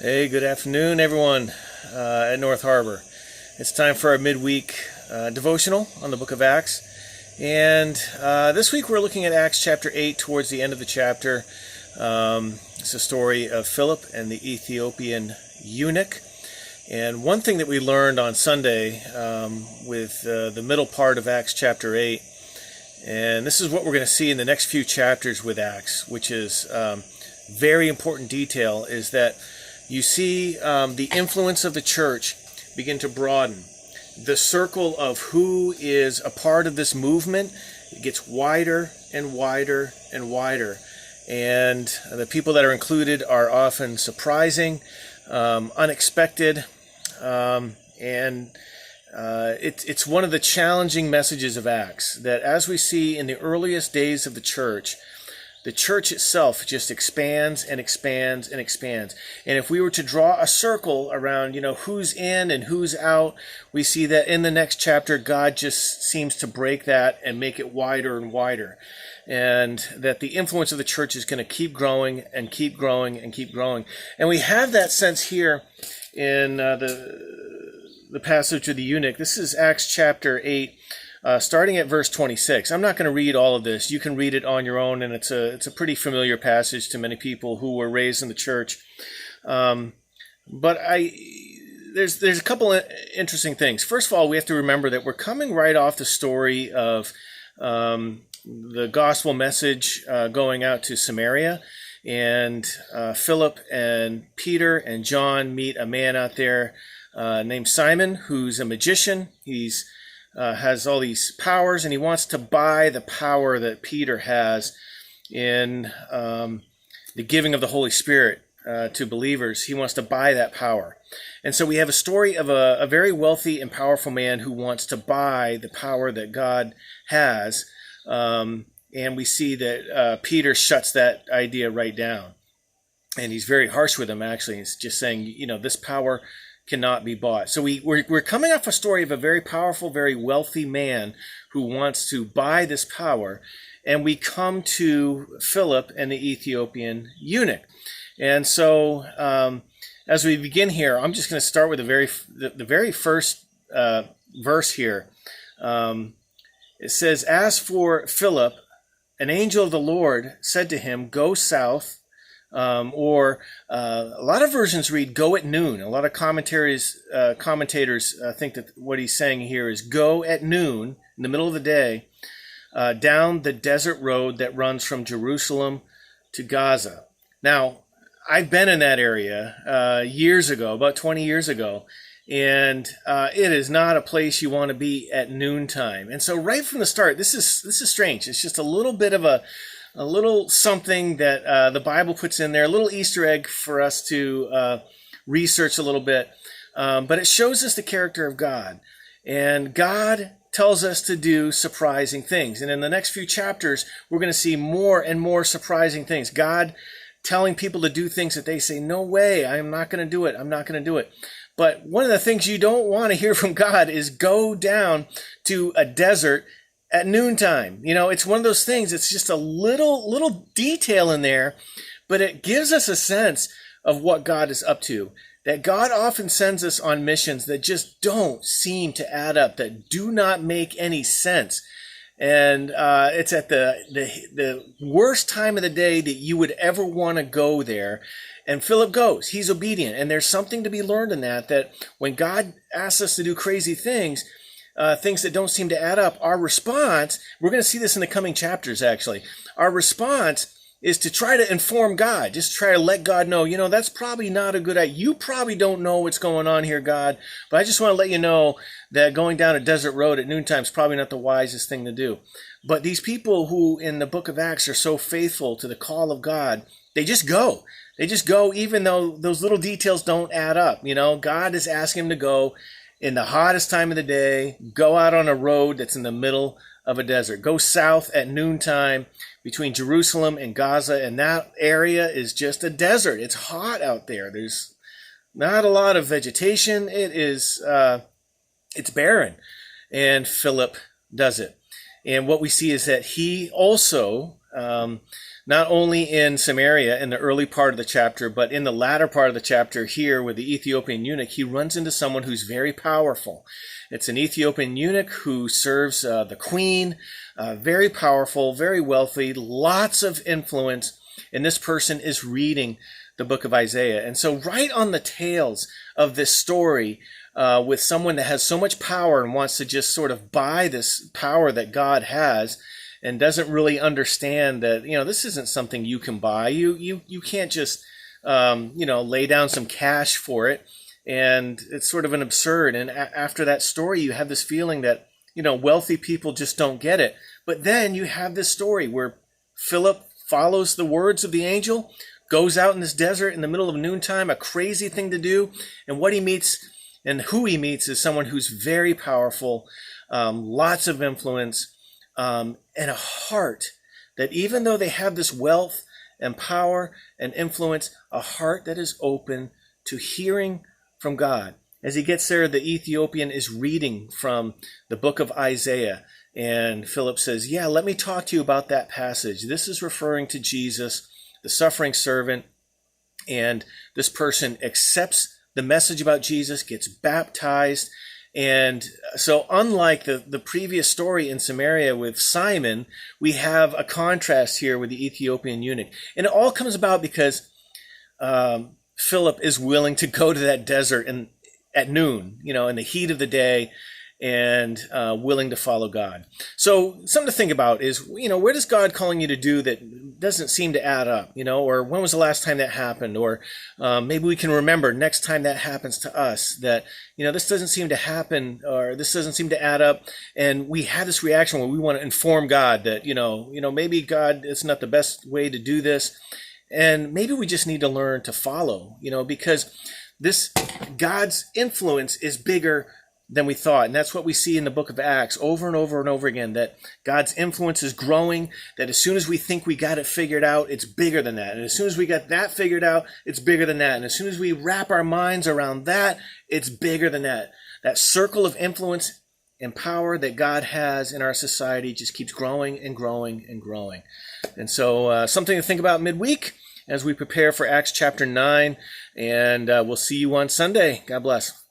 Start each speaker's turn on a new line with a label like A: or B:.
A: Hey, good afternoon, everyone at North Harbor. It's time for our midweek devotional on the book of Acts. And this week we're looking at Acts chapter 8 towards the end of the chapter. It's a story of Philip and the Ethiopian eunuch. And one thing that we learned on Sunday with the middle part of Acts chapter 8, and this is what we're going to see in the next few chapters with Acts, which is very important detail, is that you see the influence of the church begin to broaden. The circle of who is a part of this movement, it gets wider and wider and wider. And the people that are included are often surprising, unexpected, and it's one of the challenging messages of Acts, that as we see in the earliest days of the church itself just expands and expands and expands. And if we were to draw a circle around, who's in and who's out, we see that in the next chapter, God just seems to break that and make it wider and wider. And that the influence of the church is going to keep growing and keep growing and keep growing. And we have that sense here in the passage of the eunuch. This is Acts chapter 8. Starting at verse 26. I'm not going to read all of this. You can read it on your own, and it's a pretty familiar passage to many people who were raised in the church. But there's a couple of interesting things. First of all, we have to remember that we're coming right off the story of the gospel message going out to Samaria, and Philip and Peter and John meet a man out there named Simon, who's a magician. He's has all these powers, and he wants to buy the power that Peter has in the giving of the Holy Spirit to believers. He wants to buy that power. And so we have a story of a very wealthy and powerful man who wants to buy the power that God has. And we see that Peter shuts that idea right down. And he's very harsh with him, actually. He's just saying, this power cannot be bought. So we're coming off a story of a very powerful, very wealthy man who wants to buy this power, and we come to Philip and the Ethiopian eunuch. And so as we begin here, I'm just going to start with the very first verse here. It says, "As for Philip, an angel of the Lord said to him, 'Go south,'" or a lot of versions read "go at noon." A lot of commentators think that what he's saying here is "go at noon," in the middle of the day, down the desert road that runs from Jerusalem to Gaza. Now, I've been in that area years ago, about 20 years ago, and it is not a place you want to be at noontime. And so right from the start, this is strange. It's just a little bit of a little something that the Bible puts in there, a little Easter egg for us to research a little bit. But it shows us the character of God. And God tells us to do surprising things. And in the next few chapters, we're going to see more and more surprising things. God telling people to do things that they say, "No way, I'm not going to do it. I'm not going to do it." But one of the things you don't want to hear from God is go down to a desert at noontime. It's one of those things, it's just a little detail in there, but it gives us a sense of what God is up to. That God often sends us on missions that just don't seem to add up, that do not make any sense. And it's at the worst time of the day that you would ever want to go there. And Philip goes. He's obedient. And there's something to be learned in that when God asks us to do crazy things that don't seem to add up, our response, we're going to see this in the coming chapters actually, our response is to try to inform God, just try to let God know, that's probably not a good idea. You probably don't know what's going on here, God, but I just want to let you know that going down a desert road at noontime is probably not the wisest thing to do. But these people who in the book of Acts are so faithful to the call of God, they just go. They just go even though those little details don't add up. God is asking them to go in the hottest time of the day, go out on a road that's in the middle of a desert. Go south at noontime between Jerusalem and Gaza, and that area is just a desert. It's hot out there. There's not a lot of vegetation. It's barren. And Philip does it. And what we see is that he also not only in Samaria in the early part of the chapter, but in the latter part of the chapter here with the Ethiopian eunuch, he runs into someone who's very powerful. It's an Ethiopian eunuch who serves the queen, very powerful, very wealthy, lots of influence. And this person is reading the book of Isaiah. And so right on the tails of this story, with someone that has so much power and wants to just sort of buy this power that God has, and doesn't really understand that, this isn't something you can buy. You can't just, lay down some cash for it. And it's sort of an absurd. And after that story, you have this feeling that, wealthy people just don't get it. But then you have this story where Philip follows the words of the angel, goes out in this desert in the middle of noontime, a crazy thing to do. And what he meets and who he meets is someone who's very powerful, lots of influence, and a heart that, even though they have this wealth and power and influence, a heart that is open to hearing from God. As he gets there, the Ethiopian is reading from the book of Isaiah, and Philip says, yeah, let me talk to you about that passage. This is referring to Jesus, the suffering servant, and this person accepts the message about Jesus, gets baptized. And so unlike the previous story in Samaria with Simon, we have a contrast here with the Ethiopian eunuch. And it all comes about because Philip is willing to go to that desert at noon, in the heat of the day, and willing to follow God. So something to think about is, where does God calling you to do that doesn't seem to add up, or when was the last time that happened? Or maybe we can remember next time that happens to us that, this doesn't seem to happen, or this doesn't seem to add up. And we have this reaction where we want to inform God that, maybe God, it's not the best way to do this. And maybe we just need to learn to follow, because this God's influence is bigger than we thought. And that's what we see in the book of Acts over and over and over again, that God's influence is growing, that as soon as we think we got it figured out, it's bigger than that. And as soon as we got that figured out, it's bigger than that. And as soon as we wrap our minds around that, it's bigger than that. That circle of influence and power that God has in our society just keeps growing and growing and growing. And so something to think about midweek as we prepare for Acts chapter 9. And we'll see you on Sunday. God bless.